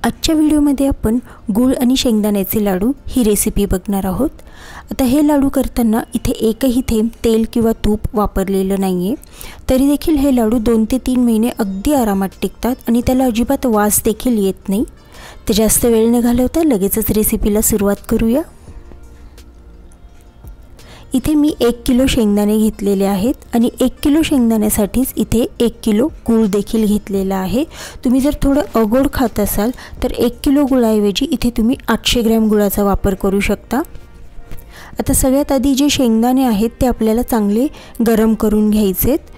आजच्या व्हिडिओमध्ये आपण गूळ आणि शेंगदाण्याचे लाडू ही रेसिपी बघणार आहोत। आता हे लाडू करताना इथे एकही थेंब तेल किंवा तूप वापरलेलं नाहीये, तरी देखील हे लाडू 2 ते 3 महिने अगदी आरामात टिकतात आणि त्याला अजिबात वास देखील येत नाही। तर जास्त वेळ न घालवता लगेचच रेसिपीला सुरुवात करूया। इथे मी 1 किलो शेंगदाणे घेतलेले आहेत आणि 1 किलो शेंगदाण्यासाठीच इथे 1 किलो गूळ देखील घेतलेला आहे। तुम्ही जर थोडं अगोड खात असाल तर 1 किलो गुळाऐवजी इथे तुम्ही 800 ग्रॅम गुळाचा वापर करू शकता। आता सगळ्यात आधी जे शेंगदाणे आहेत ते आपल्याला चांगले गरम करून घ्यायचेत।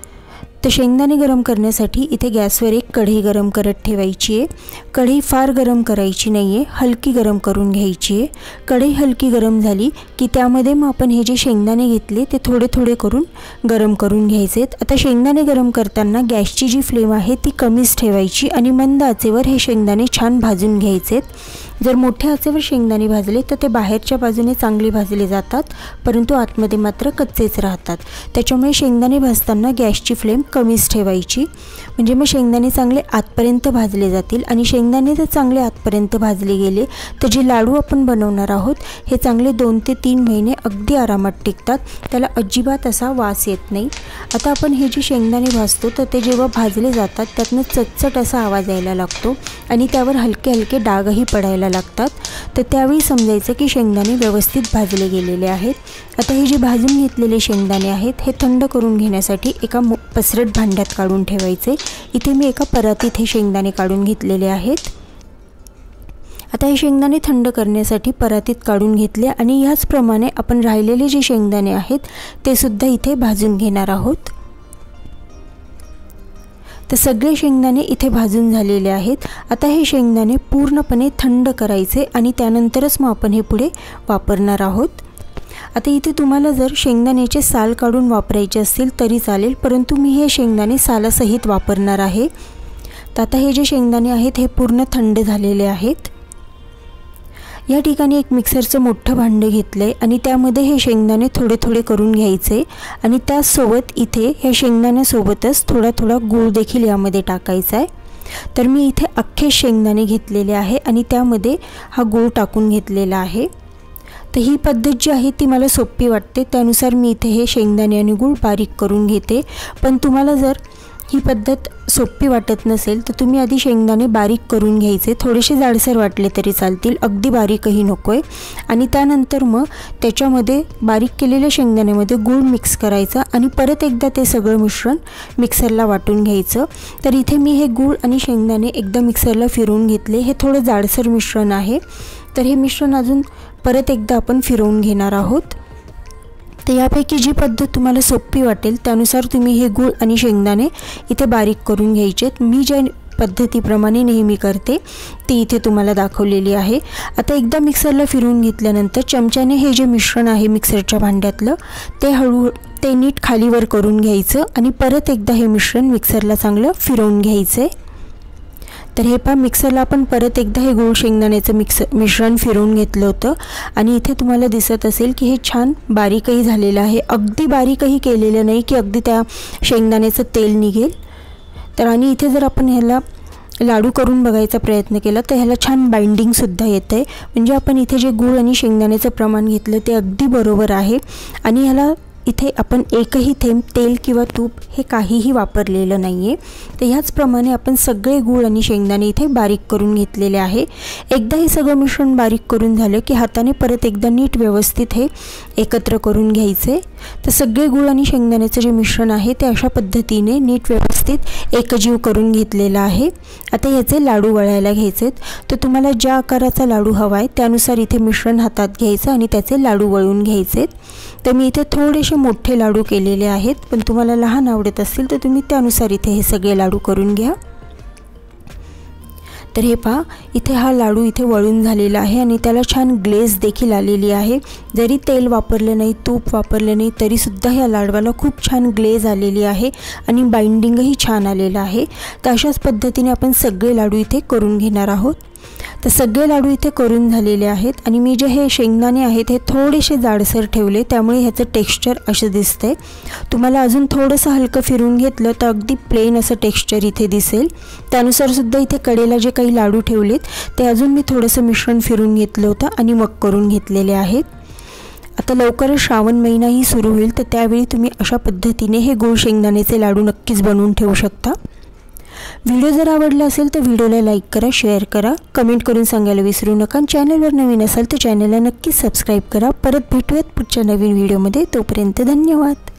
तर शेंगदाणे गरम करण्यासाठी इथे गॅसवर एक कढई गरम करत ठेवायची आहे। कढई फार गरम करायची नाहीये, हलकी गरम करून घ्यायची आहे। कढई हलकी गरम झाली की त्यामध्ये मग आपण हे जे शेंगदाणे घेतले ते थोडे थोडे करून गरम करून घ्यायचेत। आता शेंगदाणे गरम करताना गॅसची जी फ्लेम आहे ती कमीच ठेवायची आणि मंद आचेवर हे शेंगदाणे छान भाजून घ्यायचेत। जर मोठ्या आचेवर शेंगदाणे भाजले तर ते बाहेरच्या बाजूने चांगले भाजले जातात, परंतु आतमध्ये मात्र कच्चेच राहतात। त्याच्यामुळे शेंगदाणे भाजताना गॅसची फ्लेम कमीच ठेवायची, म्हणजे मग शेंगदाणे चांगले आतपर्यंत भाजले जातील। आणि शेंगदाणे जर चांगले आतपर्यंत भाजले गेले तर जे लाडू आपण बनवणार आहोत हे चांगले 2 ते 3 महिने अगदी आरामात टिकतात, त्याला अजिबात असा वास येत नाही। आता आपण हे जे शेंगदाणे भाजतो तर ते जेव्हा भाजले जातात त्यातनं चटचट असा आवाज यायला लागतो आणि त्यावर हलके हलके डागही पडायला लागतात। तर त्यावेळी समजायचं की शेंगदाणे व्यवस्थित भाजले गेलेले आहेत। आता हे जे भाजून घेतलेले शेंगदाणे आहेत हे थंड करून घेण्यासाठी एका पसरट भांड्यात काढून ठेवायचे। इथे मी एका परातीत हे शेंगदाणे काढून घेतलेले आहेत। आता हे शेंगदाणे थंड करण्यासाठी परातीत काढून घेतले आणि याचप्रमाणे आपण राहिलेले जे शेंगदाणे आहेत ते सुद्धा इथे भाजून घेणार आहोत। तर सगळे शेंगदाणे इथे भाजून झालेले आहेत। आता हे शेंगदाणे पूर्णपणे थंड करायचे आणि त्यानंतरच मग आपण हे पुढे वापरणार आहोत। आता इथे तुम्हाला जर शेंगदाण्याचे साल काढून वापरायचे असतील तरी चालेल, परंतु मी हे शेंगदाणे सालासहित वापरणार आहे। तर आता हे जे शेंगदाणे आहेत हे पूर्ण थंड झालेले आहेत। या ठिकाणी एक मिक्सरचं मोठं भांडं घेतलंय आणि त्यामध्ये हे शेंगदाणे थोडे थोडे करून घ्यायचे आणि त्यासोबत इथे ह्या शेंगदाण्यासोबतच थोडा थोडा गूळ देखील यामध्ये टाकायचा आहे। तर मी इथे अख्खे शेंगदाणे घेतलेले आहे आणि त्यामध्ये हा गूळ टाकून घेतलेला आहे। तर ही पद्धत जी आहे ती मला सोपी वाटते, त्यानुसार मी इथे हे शेंगदाणे आणि गूळ बारीक करून घेते। पण तुम्हाला जर ही पद्धत सोपी वाटत नसेल तर तुम्ही आधी शेंगदाणे बारीक करून घ्यायचे, थोडेसे जाडसर वाटले तरी चालतील, अगदी बारीकही नको आहे। आणि त्यानंतर मग त्याच्यामध्ये बारीक केलेल्या शेंगदाण्यामध्ये गूळ मिक्स करायचा आणि परत एकदा ते सगळं मिश्रण मिक्सरला वाटून घ्यायचं। तर इथे मी हे गूळ आणि शेंगदाणे एकदा मिक्सरला फिरवून घेतले। हे थोडं जाडसर मिश्रण आहे, तर हे मिश्रण अजून परत एकदा आपण फिरवून घेणार आहोत। तर यापैकी जी पद्धत तुम्हाला सोपी वाटेल त्यानुसार तुम्ही हे गूळ आणि शेंगदाणे इथे बारीक करून घ्यायचेत। मी ज्या पद्धतीप्रमाणे नेहमी करते ती इथे तुम्हाला दाखवलेली आहे। आता एकदा मिक्सरला फिरवून घेतल्यानंतर चमच्याने हे जे मिश्रण आहे मिक्सरच्या भांड्यातलं ते नीट खालीवर करून घ्यायचं आणि परत एकदा हे मिश्रण मिक्सरला चांगलं फिरवून घ्यायचं। तर हे मिक्सरला आपण परत एकदा हे गूळ शेंगदाण्याचं मिश्रण फिरवून घेतलं होतं आणि इथे तुम्हाला दिसत असेल की हे छान बारीकही झालेलं आहे, अगदी बारीकही केलेलं नाही की अगदी त्या शेंगदाण्याचं तेल निघेल। तर आणि इथे जर आपण ह्याला लाडू करून बघायचा प्रयत्न केला तर ह्याला छान बाइंडिंगसुद्धा येतं आहे, म्हणजे आपण इथे जे गूळ आणि शेंगदाण्याचं प्रमाण घेतलं ते अगदी बरोबर आहे। आणि ह्याला इथे आपण एकही थेंब तेल किंवा तूप हे काहीही वापरलेलं नाही आहे। तर ह्याचप्रमाणे आपण सगळे गूळ आणि शेंगदाणे इथे बारीक करून घेतलेले आहे। एकदा हे सगळं मिश्रण बारीक करून झालं की हाताने परत एकदा नीट व्यवस्थित हे एकत्र करून घ्यायचे। तर सगळे गूळ आणि शेंगदाण्याचं जे मिश्रण आहे ते अशा पद्धतीने नीट व्यवस्थित एकजीव करून घेतलेलं आहे। आता ह्याचे लाडू वळायला घ्यायचेत। तर तुम्हाला ज्या आकाराचा लाडू हवा आहे त्यानुसार इथे मिश्रण हातात घ्यायचं आणि त्याचे लाडू वळून घ्यायचेत। तर मी इथे थोडेसे मोठे लाडू केलेले आहेत, पण तुम्हाला लहान आवडत असतील तर तुम्ही त्यानुसार इथे हे सगळे लाडू करून घ्या। तर हे पहा इथे हा लाडू इथे वळून झालेला आहे आणि त्याला छान ग्लेज देखील आलेली आहे। जरी तेल वापरलं नाही, तूप वापरलं नाही तरी सुद्धा ह्या लाडवाला खूप छान ग्लेज आलेली आहे आणि बाइंडिंगही छान आलेलं आहे। तर अशाच पद्धतीने आपण सगळे लाडू इथे करून घेणार आहोत। तर सगळे लाडू इथे करून झालेले आहेत आणि मी जे हे शेंगदाणे आहेत हे थोडेसे जाडसर ठेवले, त्यामुळे ह्याचं टेक्स्चर असं दिसतंय। तुम्हाला अजून थोडंसं हलकं फिरून घेतलं तर अगदी प्लेन असं टेक्स्चर इथे दिसेल। त्यानुसार सुद्धा इथे कडेला जे काही लाडू ठेवलेत ते अजून मी थोडंसं मिश्रण फिरून घेतलं होतं आणि मग करून घेतलेले आहेत। आता लवकरच श्रावण महिनाही सुरू होईल, तर त्यावेळी तुम्ही अशा पद्धतीने हे गूळ शेंगदाण्याचे लाडू नक्कीच बनवून ठेवू शकता। व्हिडिओ जर आवडला असेल तर व्हिडिओला लाईक करा, शेअर करा, कमेंट करून सांगायला विसरू नका। चॅनलवर नवीन असाल तर चॅनलला नक्कीच सबस्क्राईब करा। परत भेटूयात पुढच्या नवीन व्हिडिओमध्ये, तोपर्यंत धन्यवाद।